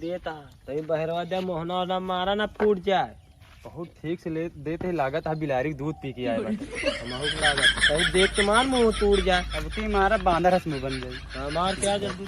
देता तभी बहरवा दे मोहना वोहना मारा ना फूट जाए। बहुत ठीक से ले देते ही लागत है बिलारी दूध पी के आए बहुत लागत तभी देख के मार मुँह टूट जाए। अब तो हमारा बांदर हंस मुँह बन जाए। मार क्या जल्दी।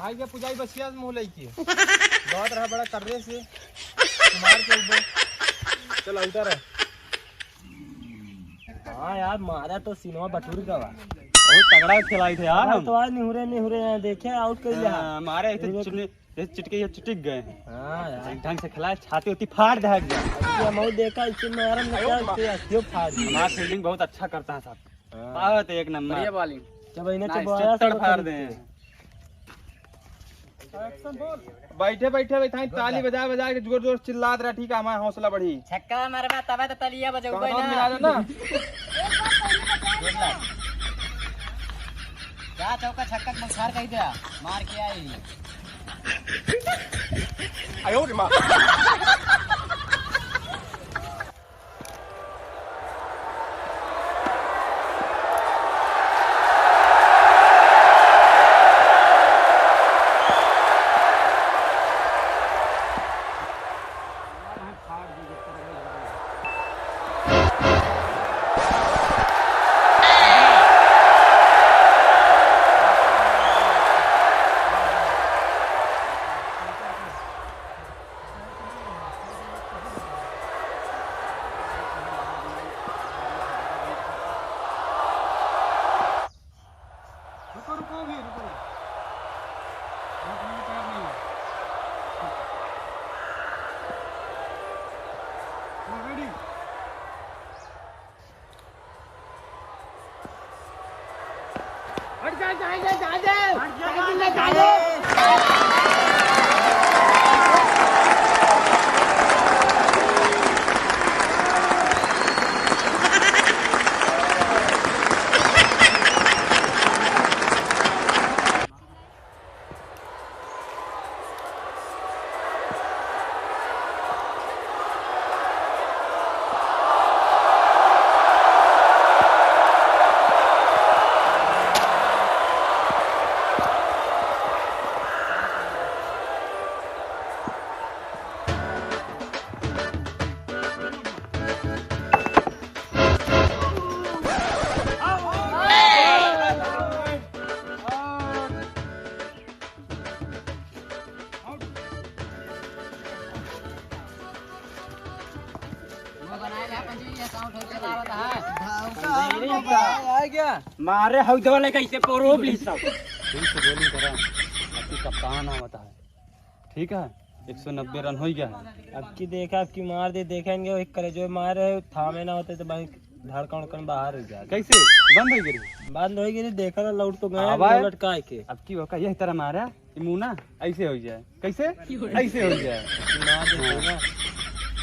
आई क्या पुजाई बसिया मुँह लई बहुत रहा बड़ा कर्रे से मार के ऊपर चल उतर है। हाँ यार मारा तो सिनेमा बटूर का बहुत तगड़ा खिलाई थे यार हम तो आज निहुरे निहुरे देखे आउट कर लिया। हमारे चिटके चिटिक गए हैं। हाँ यार ढंग से खिलाए छाती होती फाड़ दे गया। मैं देखा इसे मारा क्यों फाड़ दी। हमारा फील्डिंग बहुत अच्छा करता है साहब। बहुत एक नंबर वाली जब इन्हें फाड़ दे। बैठे बैठे बैठे ताली बजा बजा के जोर जोर चिल्लात रहा। ठीक है हमारा हौसला बढ़ी। छक्का मारबा तबे तो तलिया बजाऊबे ना ना। मिला दो ना। जा चौका छक्का मुखार कह दिया मार के आई। आयो रे मां। मारे हौदवाले कैसे प्रोब्ली सब। ठीक से बॉलिंग करा। आपकी कप्तान आवता है। ठीक है 190 रन हो गया है। अब की देखा अब की मार दे देखेंगे एक करे जो मारे थामे ना होते तो भाई धड़कन उड़कन बाहर हो जाए। कैसे बंद हो गई। बंद हो गई देखा ना लौट तो गए आवाज- लटका के। अब की होगा यही तरह मारा मुना ऐसे हो जाए। कैसे ऐसे हो जाए। मार देते ना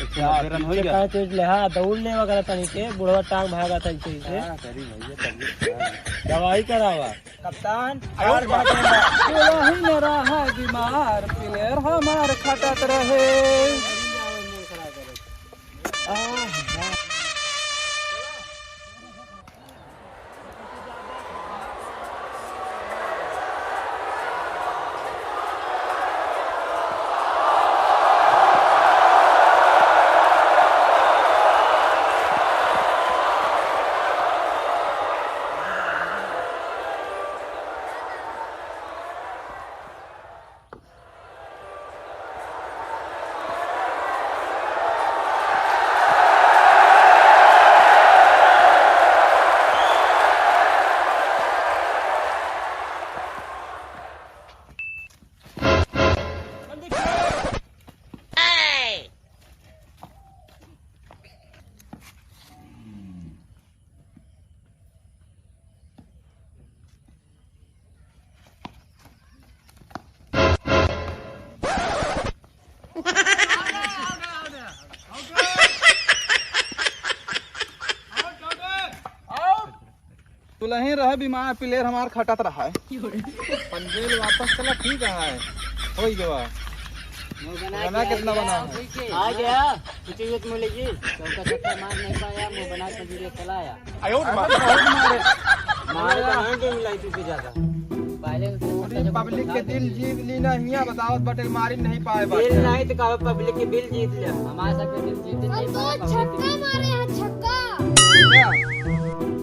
190 रन हो गया। कहा तो ले हाँ दौड़ने वगैरह था नीचे बुढ़वा टांग भागा था इसे क्या करी भैया तबीयत दवाई करावा कप्तान ही न रहा बीमार प्लेयर हमार खटत रहे। बोला ही रहे बीमार प्लेयर हमार खटत रहा है पंजेल वापस चला ठीक है हो गया बना कितना बना है आ गया कुछ ये मुँह लेगी चौका छक्का मार नहीं पाया मुँह बना के वीडियो चलाया मारे तो मिलाई तू ज्यादा पहले पब्लिक के दिल जीत ली ना हिया बताओ बटे मारी नहीं पाए दिल नहीं तो कहो पब्लिक के दिल जीत लिया हमारे सबके दिल जीते नहीं तो छक्का मारे हैं छक्का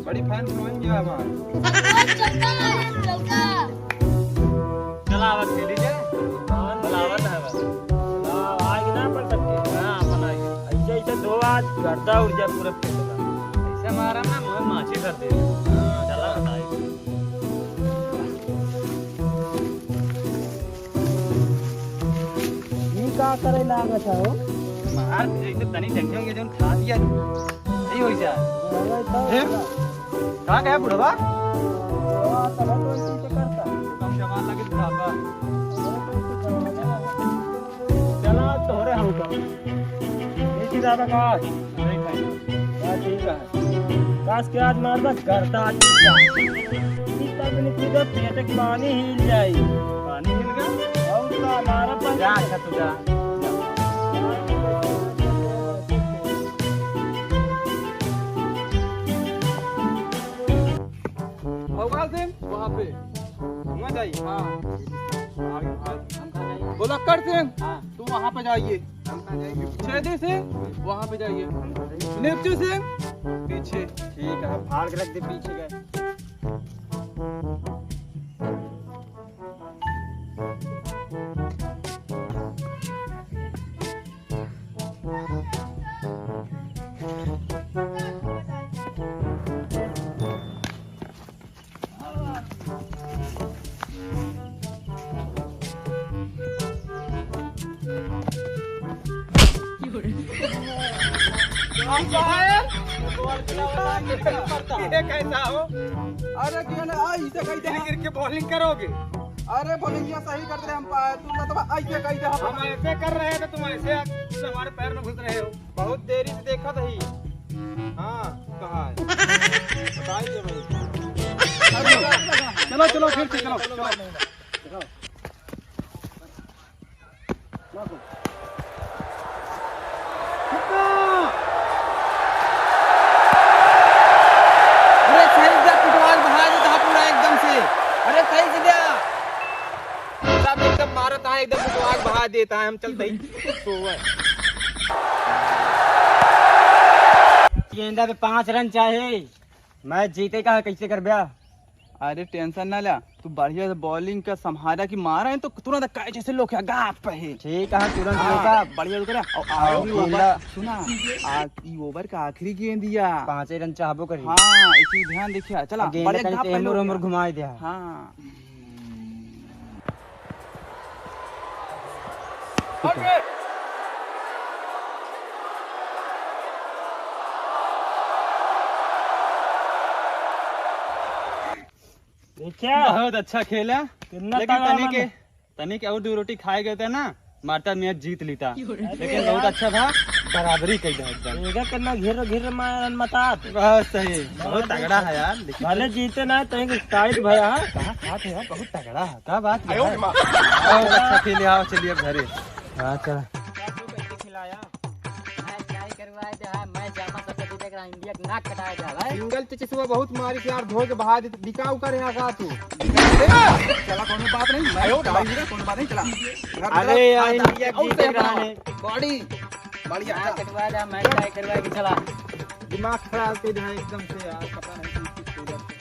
बड़ी फैन फॉलोइंग है हमार तो छक्का मारे हैं छक्का चलावत खेली जाए चलावत है बस आज ना पड़ सकते हाँ बनाइए ऐसे ऐसे दो आज गर्दा उड़ जाए पूरे पेट का ऐसे मारा ना मुँह माछी कर दे चला बताइए का करे लागत है मार एक तनी टेंशन के जोन खा दिया नहीं होई जा कहां गया बुढ़वा कम जवान लगे बाबा चला तोरे हम का ये की ज्यादा का नहीं खाई ठीक है काश के आज मार बस करता आज इतना भी नहीं तो पेट के पानी हिल जाए पानी हिल गया और तो हमारा पानी जा अच्छा तू जा अवकाश सिंह वहाँ पे वहाँ जाइए हाँ बोला कर सिंह तू वहाँ पे जाइए छेदी सिंह वहाँ पे जाइए निपचू सिंह पीछे ठीक है फाड़ के रख दे पीछे गए ये कैसा हो अरे क्यों ना ऐसे कैसे गिर के बॉलिंग करोगे अरे बॉलिंग ये सही कर दे हम तुम मतलब ऐसे कैसे हम ऐसे कर रहे हैं तो तुम ऐसे हमारे पैर में घुस रहे हो बहुत देरी से देखा था ही हाँ कहाँ है बताइए भाई चलो चलो फिर से चलो चलो एकदम तो आग बहा देता है हम चलते ही गेंदा पे 5 रन चाहिए मैच जीते का कैसे कर ब्या अरे टेंशन ना ला तू बढ़िया से बॉलिंग का संभाला की मारा है तो तुरंत कैच से लोग गाप पे है ठीक है तुरंत होगा बढ़िया रुक रहा सुना आज ओवर का आखिरी गेंद दिया 5 रन चाहबो करी हाँ इसी ध्यान देखिए चला बढ़िया गाप पे उम्र घुमा दिया हाँ बहुत अच्छा खेला लेकिन तनिक और 2 रोटी खाए गए थे ना मारता मैच जीत लेता लेकिन बहुत अच्छा था बराबरी कर दिया एकदम करना घेर घेर मारन मता बहुत सही बहुत तगड़ा है यार भले जीते ना तो टाइट भया कहाँ खाते हैं बहुत तगड़ा है क्या बात है बहुत अच्छा खेले आओ चलिए अब घरे हाँ चल सिंगल तो चिसवा बहुत मारी थी यार धो के बहा दी बिकाऊ कर यहाँ का तू चला कोनो बात नहीं चला अरे यार इंडिया जीत रहा है बॉडी बढ़िया कटवा दे मैच ट्राई करवा के चला दिमाग खराब कर दिया एकदम से यार पता नहीं